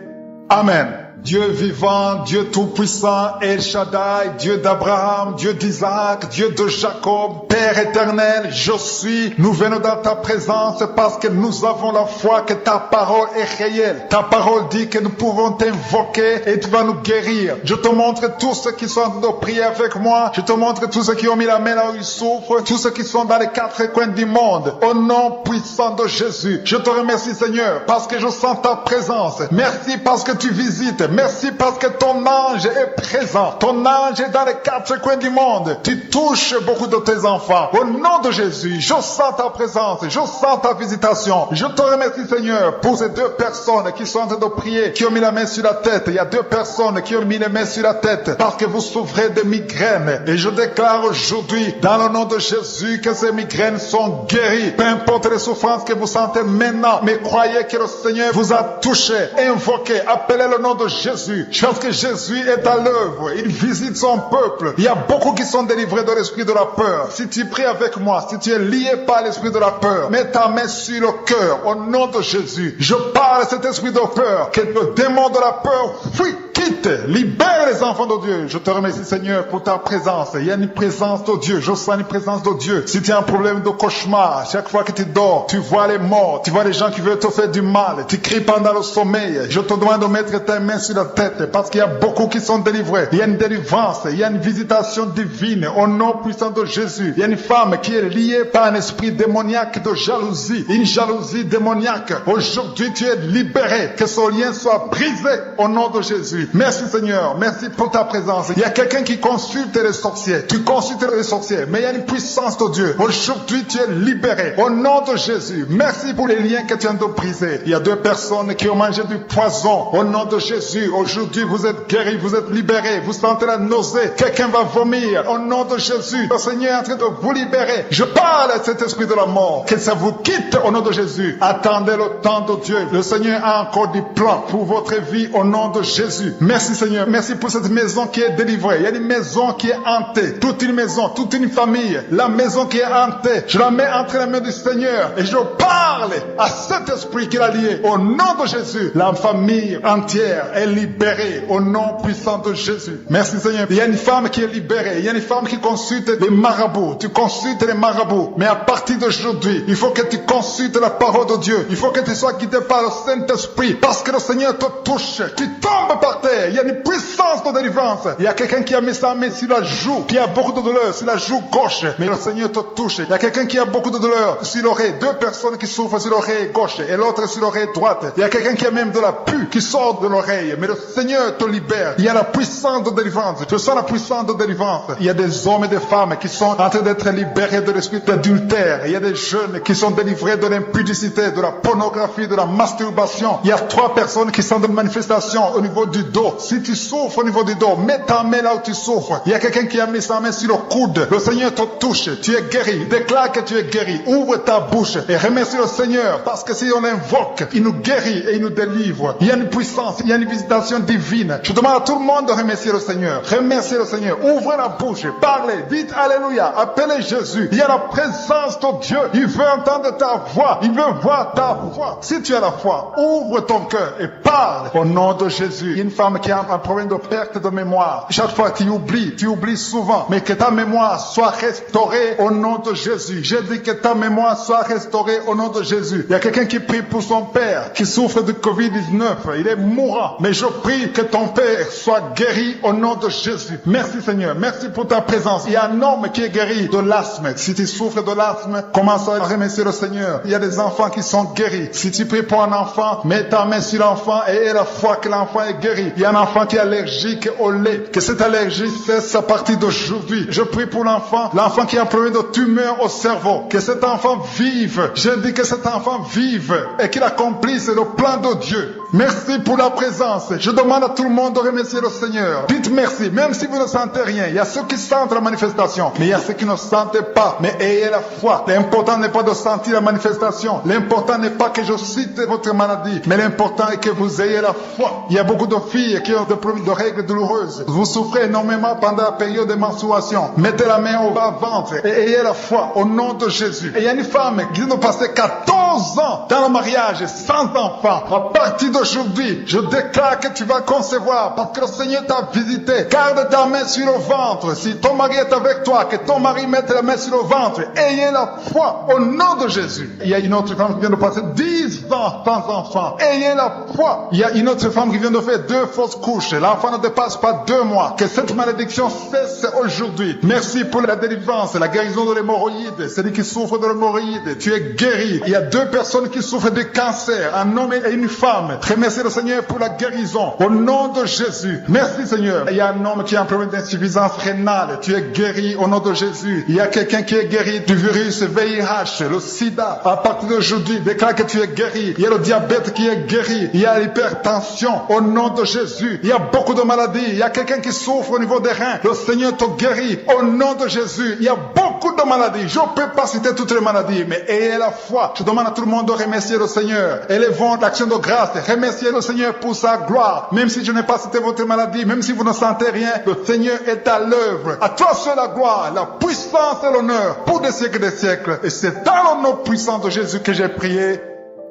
Speaker 1: Amen. Dieu vivant, Dieu tout-puissant, El Shaddai, Dieu d'Abraham, Dieu d'Isaac, Dieu de Jacob, Père éternel, je suis. Nous venons dans ta présence parce que nous avons la foi que ta parole est réelle. Ta parole dit que nous pouvons t'invoquer et tu vas nous guérir. Je te montre tous ceux qui sont en train de prier avec moi. Je te montre tous ceux qui ont mis la main là où ils souffrent. Tous ceux qui sont dans les 4 coins du monde. Au nom puissant de Jésus. Je te remercie Seigneur parce que je sens ta présence. Merci parce que tu visites. Merci parce que ton ange est présent. Ton ange est dans les 4 coins du monde. Tu touches beaucoup de tes enfants. Au nom de Jésus, je sens ta présence. Je sens ta visitation. Je te remercie Seigneur pour ces 2 personnes qui sont en train de prier, qui ont mis la main sur la tête. Il y a 2 personnes qui ont mis les mains sur la tête parce que vous souffrez de migraines. Et je déclare aujourd'hui, dans le nom de Jésus, que ces migraines sont guéries. Peu importe les souffrances que vous sentez maintenant, mais croyez que le Seigneur vous a touché. Invoquez, appelez le nom de Jésus. Parce que Jésus est à l'œuvre. Il visite son peuple. Il y a beaucoup qui sont délivrés de l'esprit de la peur. Si tu pries avec moi, si tu es lié par l'esprit de la peur, mets ta main sur le cœur. Au nom de Jésus, je parle à cet esprit de peur. Que le démon de la peur fuit. Quitte, libère les enfants de Dieu. Je te remercie Seigneur pour ta présence. Il y a une présence de Dieu. Je sens une présence de Dieu. Si tu as un problème de cauchemar, chaque fois que tu dors, tu vois les morts, tu vois les gens qui veulent te faire du mal, tu cries pendant le sommeil. Je te demande de mettre ta main sur la tête parce qu'il y a beaucoup qui sont délivrés. Il y a une délivrance, il y a une visitation divine au nom puissant de Jésus. Il y a une femme qui est liée par un esprit démoniaque de jalousie, une jalousie démoniaque. Aujourd'hui tu es libéré, que ce lien soit brisé au nom de Jésus. Merci Seigneur, merci pour ta présence. Il y a quelqu'un qui consulte les sorciers. Tu consultes les sorciers, mais il y a une puissance de Dieu. Aujourd'hui, tu es libéré. Au nom de Jésus, merci pour les liens que tu viens de briser. Il y a 2 personnes qui ont mangé du poison. Au nom de Jésus, aujourd'hui, vous êtes guéris, vous êtes libérés. Vous sentez la nausée. Quelqu'un va vomir. Au nom de Jésus, le Seigneur est en train de vous libérer. Je parle à cet esprit de la mort. Que ça vous quitte au nom de Jésus. Attendez le temps de Dieu. Le Seigneur a encore des plans pour votre vie au nom de Jésus. Merci Seigneur, merci pour cette maison qui est délivrée. Il y a une maison qui est hantée, toute une maison, toute une famille. La maison qui est hantée, je la mets entre les mains du Seigneur et je parle à cet esprit qui l'a lié. Au nom de Jésus, la famille entière est libérée au nom puissant de Jésus. Merci Seigneur. Il y a une femme qui est libérée, il y a une femme qui consulte les marabouts. Tu consultes les marabouts, mais à partir d'aujourd'hui, il faut que tu consultes la parole de Dieu. Il faut que tu sois guidé par le Saint-Esprit parce que le Seigneur te touche. Tu tombes par terre. Il y a une puissance de délivrance. Il y a quelqu'un qui a mis sa main sur la joue, qui a beaucoup de douleur sur la joue gauche, mais le Seigneur te touche. Il y a quelqu'un qui a beaucoup de douleur sur l'oreille. 2 personnes qui souffrent sur l'oreille gauche et l'autre sur l'oreille droite. Il y a quelqu'un qui a même de la pus qui sort de l'oreille, mais le Seigneur te libère. Il y a la puissance de délivrance. Je sens la puissance de délivrance. Il y a des hommes et des femmes qui sont en train d'être libérés de l'esprit d'adultère. Il y a des jeunes qui sont délivrés de l'impudicité, de la pornographie, de la masturbation. Il y a 3 personnes qui sont de manifestation au niveau du dos. Si tu souffres au niveau du dos, mets ta main là où tu souffres. Il y a quelqu'un qui a mis sa main sur le coude. Le Seigneur te touche. Tu es guéri. Déclare que tu es guéri. Ouvre ta bouche et remercie le Seigneur parce que si on l'invoque, il nous guérit et il nous délivre. Il y a une puissance, il y a une visitation divine. Je demande à tout le monde de remercier le Seigneur. Remerciez le Seigneur. Ouvrez la bouche, parlez, dites Alléluia, appelez Jésus. Il y a la présence de Dieu. Il veut entendre ta voix. Il veut voir ta foi. Si tu as la foi, ouvre ton cœur et parle au nom de Jésus. Une femme qui a un problème de perte de mémoire. Chaque fois tu oublies souvent. Mais que ta mémoire soit restaurée au nom de Jésus. J'ai dit que ta mémoire soit restaurée au nom de Jésus. Il y a quelqu'un qui prie pour son père qui souffre de Covid-19. Il est mourant. Mais je prie que ton père soit guéri au nom de Jésus. Merci Seigneur. Merci pour ta présence. Il y a un homme qui est guéri de l'asthme. Si tu souffres de l'asthme, commence à remercier le Seigneur. Il y a des enfants qui sont guéris. Si tu pries pour un enfant, mets ta main sur l'enfant et aie la foi que l'enfant est guéri. Il y a un enfant qui est allergique au lait. Que cette allergie cesse à partir d'aujourd'hui. Je prie pour l'enfant qui a un problème de tumeur au cerveau. Que cet enfant vive. Je dis que cet enfant vive et qu'il accomplisse le plan de Dieu. Merci pour la présence. Je demande à tout le monde de remercier le Seigneur. Dites merci, même si vous ne sentez rien. Il y a ceux qui sentent la manifestation, mais il y a ceux qui ne sentent pas. Mais ayez la foi. L'important n'est pas de sentir la manifestation. L'important n'est pas que je cite votre maladie, mais l'important est que vous ayez la foi. Il y a beaucoup de filles qui ont des problèmes de règles douloureuses. Vous souffrez énormément pendant la période de menstruation. Mettez la main au bas-ventre et ayez la foi au nom de Jésus. Et il y a une femme qui vient de passer 14 ans dans le mariage sans enfant. À partir d'aujourd'hui, je déclare que tu vas concevoir parce que le Seigneur t'a visité. Garde ta main sur le ventre. Si ton mari est avec toi, que ton mari mette la main sur le ventre. Ayez la foi au nom de Jésus. Il y a une autre femme qui vient de passer 10 ans sans enfant. Ayez la foi. Il y a une autre femme qui vient de faire 2 fausses couches. L'enfant ne dépasse pas 2 mois. Que cette malédiction cesse aujourd'hui. Merci pour la délivrance, la guérison de l'hémorroïde. Celui qui souffre de l'hémorroïde, tu es guéri. Il y a 2 personnes qui souffrent de cancer, un homme et une femme. Remerciez le Seigneur pour la guérison. Au nom de Jésus. Merci Seigneur. Il y a un homme qui a un problème d'insuffisance rénale. Tu es guéri au nom de Jésus. Il y a quelqu'un qui est guéri du virus VIH, le sida. À partir d'aujourd'hui, déclare que tu es guéri. Il y a le diabète qui est guéri. Il y a l'hypertension au nom de Jésus. Il y a beaucoup de maladies. Il y a quelqu'un qui souffre au niveau des reins. Le Seigneur te guérit au nom de Jésus. Il y a beaucoup de maladies. Je ne peux pas citer toutes les maladies, mais ayez la foi. Je demande à tout le monde de remercier le Seigneur. Élevons l'action de grâce. Remerciez le Seigneur pour sa gloire. Même si je n'ai pas cité votre maladie, même si vous ne sentez rien, le Seigneur est à l'œuvre. À toi seul la gloire, la puissance et l'honneur pour des siècles et des siècles. Et c'est dans le nom puissant de Jésus que j'ai prié.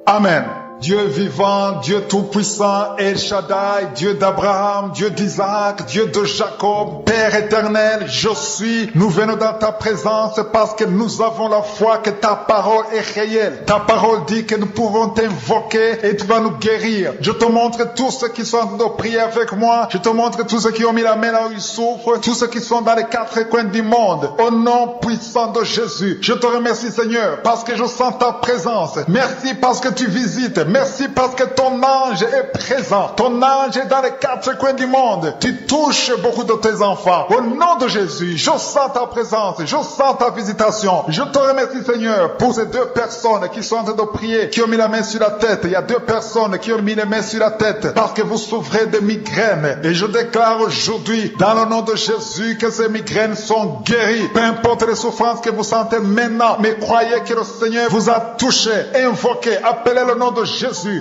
Speaker 1: Amen. Dieu vivant, Dieu tout-puissant, El Shaddai, Dieu d'Abraham, Dieu d'Isaac, Dieu de Jacob, Père éternel, je suis. Nous venons dans ta présence parce que nous avons la foi que ta parole est réelle. Ta parole dit que nous pouvons t'invoquer et tu vas nous guérir. Je te montre tous ceux qui sont en train de prier avec moi. Je te montre tous ceux qui ont mis la main là où ils souffrent. Tous ceux qui sont dans les 4 coins du monde. Au nom puissant de Jésus. Je te remercie Seigneur parce que je sens ta présence. Merci parce que tu visites. Merci parce que ton ange est présent. Ton ange est dans les 4 coins du monde. Tu touches beaucoup de tes enfants. Au nom de Jésus, je sens ta présence. Je sens ta visitation. Je te remercie Seigneur pour ces 2 personnes qui sont en train de prier, qui ont mis la main sur la tête. Il y a 2 personnes qui ont mis les mains sur la tête parce que vous souffrez de migraines. Et je déclare aujourd'hui, dans le nom de Jésus, que ces migraines sont guéries. Peu importe les souffrances que vous sentez maintenant, mais croyez que le Seigneur vous a touché. Invoquez, appelez le nom de Jésus.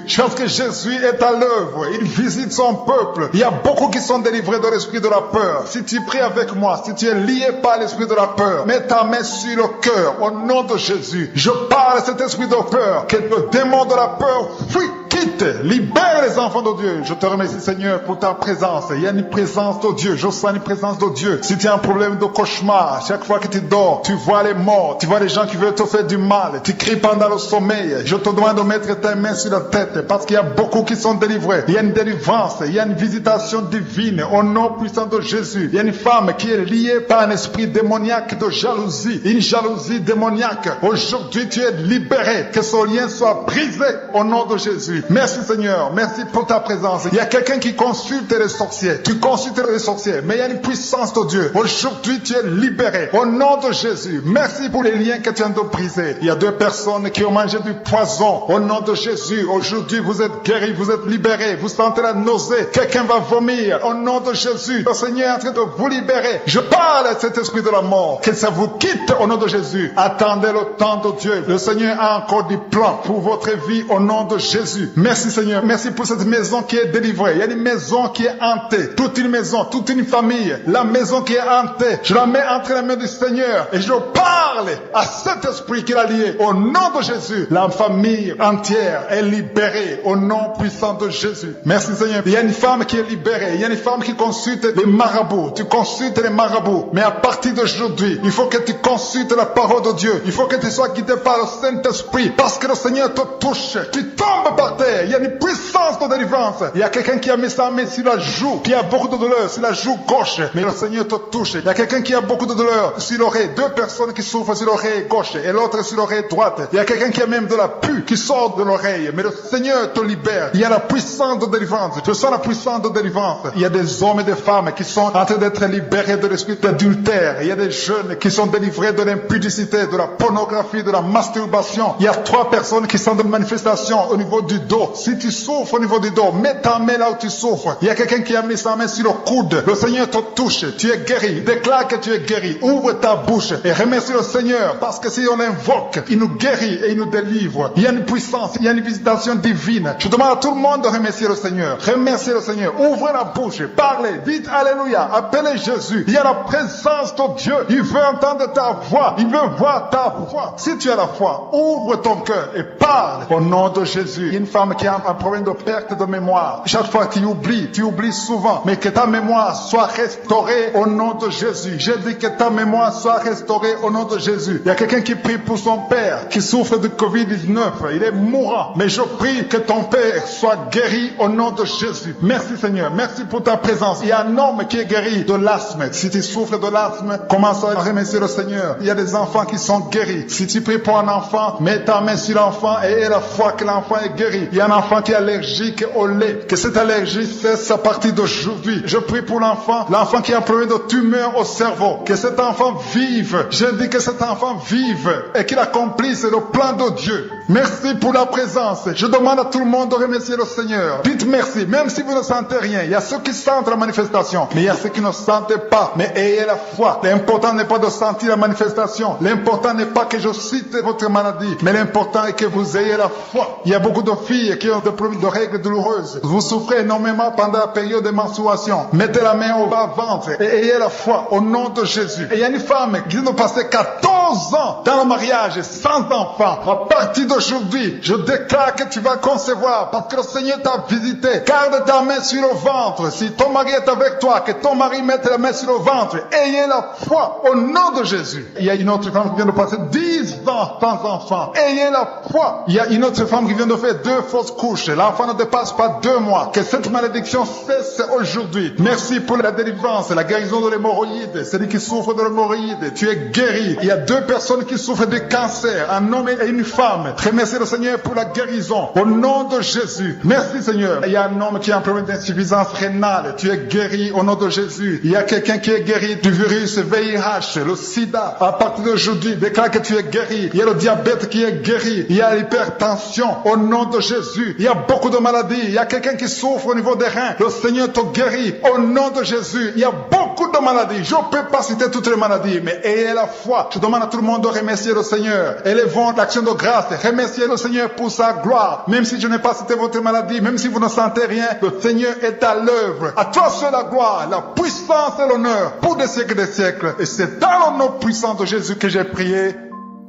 Speaker 1: Je pense que Jésus est à l'œuvre. Il visite son peuple. Il y a beaucoup qui sont délivrés de l'esprit de la peur. Si tu pries avec moi, si tu es lié par l'esprit de la peur, mets ta main sur le cœur au nom de Jésus. Je parle à cet esprit de peur. Que le démon de la peur fuit, quitte, libère les enfants de Dieu. Je te remercie Seigneur pour ta présence. Il y a une présence de Dieu. Je sens une présence de Dieu. Si tu as un problème de cauchemar, chaque fois que tu dors, tu vois les morts, tu vois les gens qui veulent te faire du mal, tu cries pendant le sommeil. Je te demande de mettre ta main sur la tête parce qu'il y a beaucoup qui sont délivrés. Il y a une délivrance, il y a une visitation divine au nom puissant de Jésus. Il y a une femme qui est liée par un esprit démoniaque de jalousie, une jalousie démoniaque. Aujourd'hui tu es libéré, que ce lien soit brisé au nom de Jésus. Merci Seigneur, merci pour ta présence. Il y a quelqu'un qui consulte les sorciers, tu consultes les sorciers, mais il y a une puissance de Dieu. Aujourd'hui tu es libéré au nom de Jésus. Merci pour les liens que tu viens de briser. Il y a 2 personnes qui ont mangé du poison au nom de Jésus. Aujourd'hui, vous êtes guéris, vous êtes libérés, vous sentez la nausée, quelqu'un va vomir. Au nom de Jésus, le Seigneur est en train de vous libérer. Je parle à cet esprit de la mort, que ça vous quitte au nom de Jésus. Attendez le temps de Dieu. Le Seigneur a encore des plans pour votre vie au nom de Jésus. Merci Seigneur, merci pour cette maison qui est délivrée. Il y a une maison qui est hantée, toute une maison, toute une famille. La maison qui est hantée, je la mets entre les mains du Seigneur et je parle à cet esprit qui l'a lié. Au nom de Jésus, la famille entière est libérée au nom puissant de Jésus. Merci Seigneur. Il y a une femme qui est libérée, il y a une femme qui consulte les marabouts. Tu consultes les marabouts, mais à partir d'aujourd'hui, il faut que tu consultes la parole de Dieu. Il faut que tu sois guidé par le Saint-Esprit parce que le Seigneur te touche. Tu tombes par terre, il y a une puissance de délivrance. Il y a quelqu'un qui a mis sa main sur la joue, qui a beaucoup de douleur sur la joue gauche, mais le Seigneur te touche. Il y a quelqu'un qui a beaucoup de douleur sur l'oreille, deux personnes qui souffrent sur l'oreille gauche et l'autre sur l'oreille droite. Il y a quelqu'un qui a même de la pus qui sort de l'oreille, mais le Seigneur te libère. Il y a la puissance de délivrance. Je sens la puissance de délivrance. Il y a des hommes et des femmes qui sont en train d'être libérés de l'esprit d'adultère. Il y a des jeunes qui sont délivrés de l'impudicité, de la pornographie, de la masturbation. Il y a 3 personnes qui sont de manifestation au niveau du dos. Si tu souffres au niveau du dos, mets ta main là où tu souffres. Il y a quelqu'un qui a mis sa main sur le coude. Le Seigneur te touche. Tu es guéri. Déclare que tu es guéri. Ouvre ta bouche et remercie le Seigneur parce que si on l'invoque, il nous guérit et il nous délivre. Il y a une puissance, il y a une visitation divine. Je demande à tout le monde de remercier le Seigneur. Remerciez le Seigneur. Ouvrez la bouche. Parlez. Dites Alléluia. Appelez Jésus. Il y a la présence de Dieu. Il veut entendre ta voix. Il veut voir ta foi. Si tu as la foi, ouvre ton cœur et parle au nom de Jésus. Une femme qui a un problème de perte de mémoire. Chaque fois tu oublies souvent. Mais que ta mémoire soit restaurée au nom de Jésus. J'ai dit que ta mémoire soit restaurée au nom de Jésus. Il y a quelqu'un qui prie pour son père qui souffre de Covid-19. Il est mourant. Mais je prie que ton père soit guéri au nom de Jésus. Merci Seigneur. Merci pour ta présence. Il y a un homme qui est guéri de l'asthme. Si tu souffres de l'asthme, commence à remercier le Seigneur. Il y a des enfants qui sont guéris. Si tu pries pour un enfant, mets ta main sur l'enfant et aie la foi que l'enfant est guéri. Il y a un enfant qui est allergique au lait. Que cette allergie cesse à partir d'aujourd'hui. Je prie pour l'enfant qui a un problème de tumeur au cerveau. Que cet enfant vive. Je dis que cet enfant vive et qu'il accomplisse le plan de Dieu. Merci pour la présence. Je demande à tout le monde de remercier le Seigneur. Dites merci, même si vous ne sentez rien. Il y a ceux qui sentent la manifestation, mais il y a ceux qui ne sentent pas. Mais ayez la foi. L'important n'est pas de sentir la manifestation. L'important n'est pas que je cite votre maladie, mais l'important est que vous ayez la foi. Il y a beaucoup de filles qui ont des problèmes de règles douloureuses. Vous souffrez énormément pendant la période de menstruation. Mettez la main au bas-ventre et ayez la foi au nom de Jésus. Et il y a une femme qui vient de passer 14 ans dans le mariage sans enfant. À partir d'aujourd'hui, je déclare que tu vas concevoir parce que le Seigneur t'a visité. Garde ta main sur le ventre. Si ton mari est avec toi, que ton mari mette la main sur le ventre. Ayez la foi au nom de Jésus. Il y a une autre femme qui vient de passer 10 ans sans enfant. Ayez la foi. Il y a une autre femme qui vient de faire 2 fausses couches. L'enfant ne dépasse pas 2 mois. Que cette malédiction cesse aujourd'hui. Merci pour la délivrance, la guérison de l'hémorroïde. Celui qui souffre de l'hémorroïde, tu es guéri. Il y a 2 personnes qui souffrent de cancer, un homme et une femme. Remerciez le Seigneur pour la guérison. Au nom de Jésus. Merci Seigneur. Il y a un homme qui a un problème d'insuffisance rénale. Tu es guéri au nom de Jésus. Il y a quelqu'un qui est guéri du virus VIH, le sida. À partir d'aujourd'hui, déclare que tu es guéri. Il y a le diabète qui est guéri. Il y a l'hypertension au nom de Jésus. Il y a beaucoup de maladies. Il y a quelqu'un qui souffre au niveau des reins. Le Seigneur te guérit au nom de Jésus. Il y a beaucoup de maladies. Je ne peux pas citer toutes les maladies, mais ayez la foi. Je demande à tout le monde de remercier le Seigneur. Élevons l'action de grâce. Remerciez le Seigneur pour sa gloire. Même si je n'ai pas cité votre maladie, même si vous ne sentez rien, le Seigneur est à l'œuvre. À toi seul la gloire, la puissance et l'honneur pour des siècles et des siècles. Et c'est dans le nom puissant de Jésus que j'ai prié.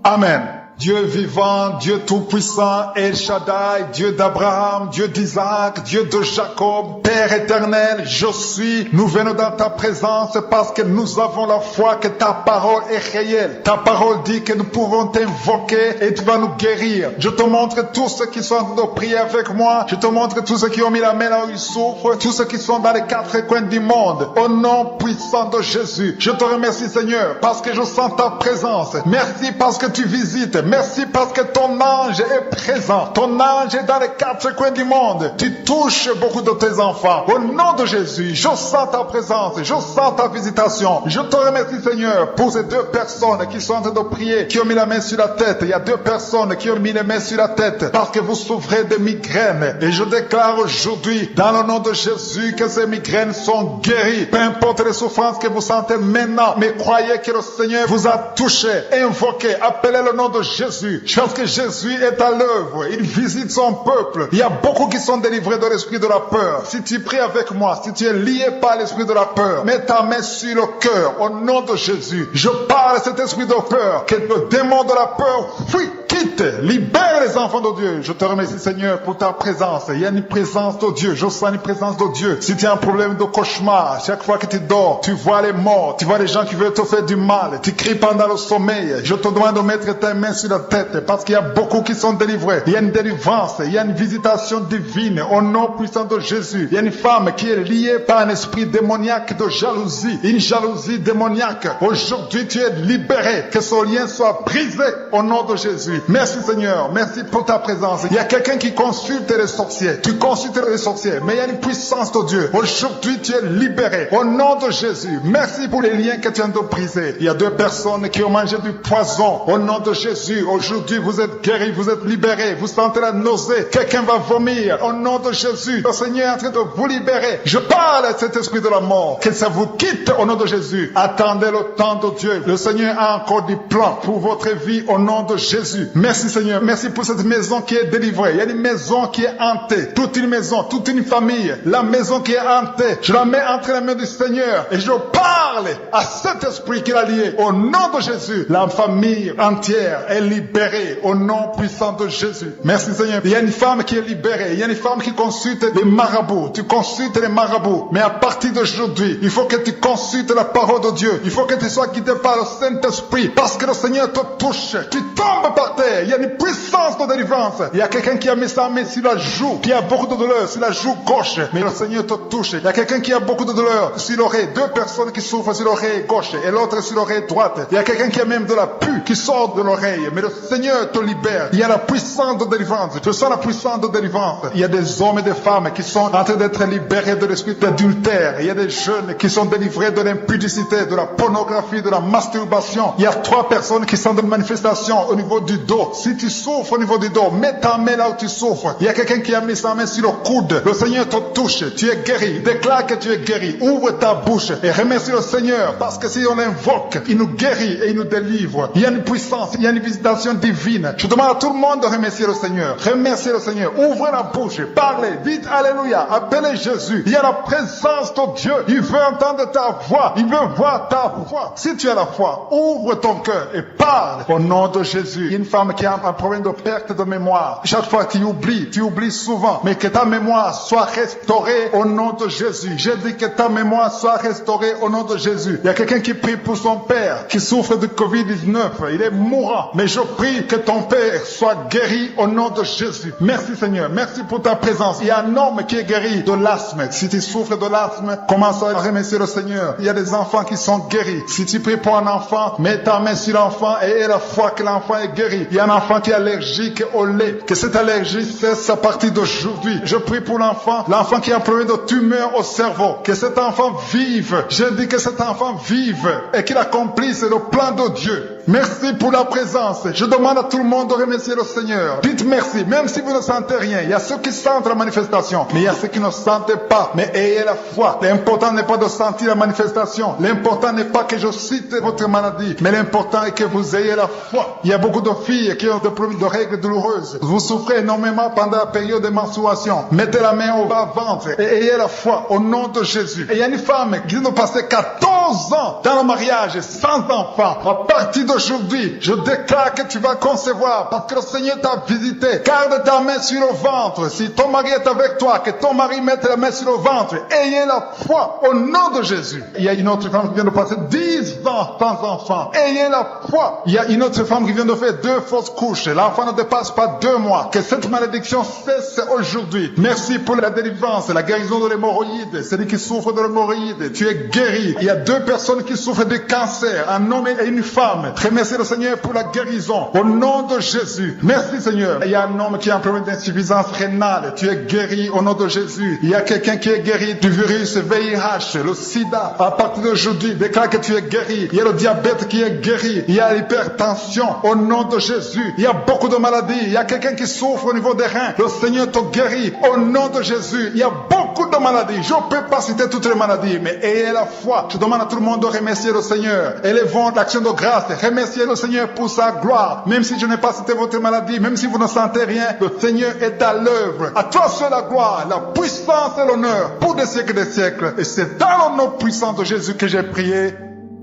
Speaker 1: Amen. Dieu vivant, Dieu tout-puissant, El Shaddai, Dieu d'Abraham, Dieu d'Isaac, Dieu de Jacob, Père éternel, je suis. Nous venons dans ta présence parce que nous avons la foi que ta parole est réelle. Ta parole dit que nous pouvons t'invoquer et tu vas nous guérir. Je te montre tous ceux qui sont en train de prier avec moi. Je te montre tous ceux qui ont mis la main là où ils souffrent. Tous ceux qui sont dans les 4 coins du monde. Au nom puissant de Jésus. Je te remercie Seigneur parce que je sens ta présence. Merci parce que tu visites. Merci parce que ton ange est présent. Ton ange est dans les 4 coins du monde. Tu touches beaucoup de tes enfants. Au nom de Jésus, je sens ta présence. Je sens ta visitation. Je te remercie Seigneur pour ces 2 personnes qui sont en train de prier, qui ont mis la main sur la tête. Il y a 2 personnes qui ont mis les mains sur la tête parce que vous souffrez de migraines. Et je déclare aujourd'hui, dans le nom de Jésus, que ces migraines sont guéries. Peu importe les souffrances que vous sentez maintenant, mais croyez que le Seigneur vous a touché. Invoquez, appelez le nom de Jésus. Jésus. Je pense que Jésus est à l'œuvre. Il visite son peuple. Il y a beaucoup qui sont délivrés de l'esprit de la peur. Si tu pries avec moi, si tu es lié par l'esprit de la peur, mets ta main sur le cœur au nom de Jésus. Je parle à cet esprit de peur, que le démon de la peur fuit, quitte, libère les enfants de Dieu. Je te remercie Seigneur pour ta présence. Il y a une présence de Dieu. Je sens une présence de Dieu. Si tu as un problème de cauchemar, chaque fois que tu dors, tu vois les morts, tu vois les gens qui veulent te faire du mal, tu cries pendant le sommeil. Je te demande de mettre ta main sur la tête parce qu'il y a beaucoup qui sont délivrés. Il y a une délivrance, il y a une visitation divine au nom puissant de Jésus. Il y a une femme qui est liée par un esprit démoniaque de jalousie, une jalousie démoniaque. Aujourd'hui, tu es libéré. Que ce lien soit brisé au nom de Jésus. Merci Seigneur, merci pour ta présence. Il y a quelqu'un qui consulte les sorciers. Tu consultes les sorciers, mais il y a une puissance de Dieu. Aujourd'hui, tu es libéré au nom de Jésus. Merci pour les liens que tu viens de briser. Il y a 2 personnes qui ont mangé du poison au nom de Jésus. Aujourd'hui, vous êtes guéris, vous êtes libérés. Vous sentez la nausée. Quelqu'un va vomir au nom de Jésus. Le Seigneur est en train de vous libérer. Je parle à cet esprit de la mort. Que ça vous quitte au nom de Jésus. Attendez le temps de Dieu. Le Seigneur a encore des plans pour votre vie au nom de Jésus. Merci Seigneur. Merci pour cette maison qui est délivrée. Il y a une maison qui est hantée. Toute une maison, toute une famille. La maison qui est hantée. Je la mets entre les mains du Seigneur. Et je parle à cet esprit qui l'a lié. Au nom de Jésus. La famille entière est libérée au nom puissant de Jésus. Merci Seigneur. Il y a une femme qui est libérée. Il y a une femme qui consulte les marabouts. Tu consultes les marabouts. Mais à partir d'aujourd'hui, il faut que tu consultes la parole de Dieu. Il faut que tu sois guidé par le Saint-Esprit. Parce que le Seigneur te touche. Tu tombes par terre. Il y a une puissance de délivrance. Il y a quelqu'un qui a mis sa main sur la joue, qui a beaucoup de douleur sur la joue gauche. Mais le Seigneur te touche. Il y a quelqu'un qui a beaucoup de douleur sur l'oreille. 2 personnes qui souffrent sur l'oreille gauche et l'autre sur l'oreille droite. Il y a quelqu'un qui a même de la pus qui sort de l'oreille. Mais le Seigneur te libère. Il y a la puissance de délivrance. Je sens la puissance de délivrance. Il y a des hommes et des femmes qui sont en train d'être libérés de l'esprit d'adultère. Il y a des jeunes qui sont délivrés de l'impudicité, de la pornographie, de la masturbation. Il y a 3 personnes qui sont de manifestation au niveau du dos. Si tu souffres au niveau du dos, mets ta main là où tu souffres. Il y a quelqu'un qui a mis sa main sur le coude. Le Seigneur te touche. Tu es guéri. Déclare que tu es guéri. Ouvre ta bouche et remercie le Seigneur. Parce que si on l'invoque, il nous guérit et il nous délivre. Il y a une puissance, il y a une visitation divine. Je demande à tout le monde de remercier le Seigneur. Remerciez le Seigneur. Ouvrez la bouche. Parlez. Dites Alléluia. Appelez Jésus. Il y a la présence de Dieu. Il veut entendre ta voix. Il veut voir ta voix. Si tu as la foi, ouvre ton cœur et parle au nom de Jésus. Il y a une femme qui a un problème de perte de mémoire. Chaque fois tu oublies souvent. Mais que ta mémoire soit restaurée au nom de Jésus. J'ai dit que ta mémoire soit restaurée au nom de Jésus. Il y a quelqu'un qui prie pour son père qui souffre de Covid-19. Il est mourant. Mais je prie que ton père soit guéri au nom de Jésus. Merci Seigneur. Merci pour ta présence. Il y a un homme qui est guéri de l'asthme. Si tu souffres de l'asthme, commence à remercier le Seigneur. Il y a des enfants qui sont guéris. Si tu pries pour un enfant, mets ta main sur l'enfant et aie la foi que l'enfant est guéri. Il y a un enfant qui est allergique au lait. Que cette allergie cesse à partir d'aujourd'hui. Je prie pour l'enfant qui a un problème de tumeur au cerveau. Que cet enfant vive. Je dis que cet enfant vive et qu'il accomplisse le plan de Dieu. Merci pour la présence. Je demande à tout le monde de remercier le Seigneur. Dites merci, même si vous ne sentez rien. Il y a ceux qui sentent la manifestation, mais il y a ceux qui ne sentent pas. Mais ayez la foi. L'important n'est pas de sentir la manifestation. L'important n'est pas que je cite votre maladie, mais l'important est que vous ayez la foi. Il y a beaucoup de filles qui ont des problèmes de règles douloureuses. Vous souffrez énormément pendant la période de menstruation. Mettez la main au bas-ventre et ayez la foi au nom de Jésus. Et il y a une femme qui vient de passer 14 ans dans le mariage sans enfant. À partir d'aujourd'hui, je déclare que tu vas concevoir parce que le Seigneur t'a visité. Garde ta main sur le ventre. Si ton mari est avec toi, que ton mari mette la main sur le ventre. Ayez la foi au nom de Jésus. Il y a une autre femme qui vient de passer 10 ans sans enfant. Ayez la foi. Il y a une autre femme qui vient de faire 2 fausses couches. L'enfant ne dépasse pas 2 mois. Que cette malédiction cesse aujourd'hui. Merci pour la délivrance, la guérison de l'hémorroïde. Celui qui souffre de l'hémorroïde, tu es guéri. Il y a 2 personnes qui souffrent de cancer, un homme et une femme. Remerciez le Seigneur pour la guérison. Au nom de Jésus. Merci Seigneur. Il y a un homme qui a un problème d'insuffisance rénale. Tu es guéri au nom de Jésus. Il y a quelqu'un qui est guéri du virus VIH, le sida. À partir d'aujourd'hui, déclare que tu es guéri. Il y a le diabète qui est guéri. Il y a l'hypertension au nom de Jésus. Il y a beaucoup de maladies. Il y a quelqu'un qui souffre au niveau des reins. Le Seigneur te guérit au nom de Jésus. Il y a beaucoup de maladies. Je ne peux pas citer toutes les maladies, mais ayez la foi. Je demande à tout le monde de remercier le Seigneur. Élevons l'action de grâce. remerciez le Seigneur pour sa gloire. Même si je n'ai pas cité votre maladie, même si vous ne sentez rien, le Seigneur est à l'œuvre. À toi seul la gloire, la puissance et l'honneur pour des siècles et des siècles. Et c'est dans le nom puissant de Jésus que j'ai prié.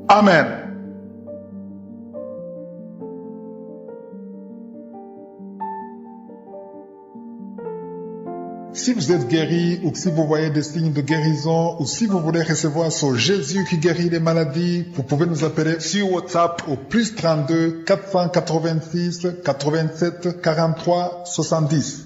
Speaker 1: Amen. Si vous êtes guéri ou si vous voyez des signes de guérison ou si vous voulez recevoir ce Jésus qui guérit les maladies, vous pouvez nous appeler sur WhatsApp au +32 486 87 43 70.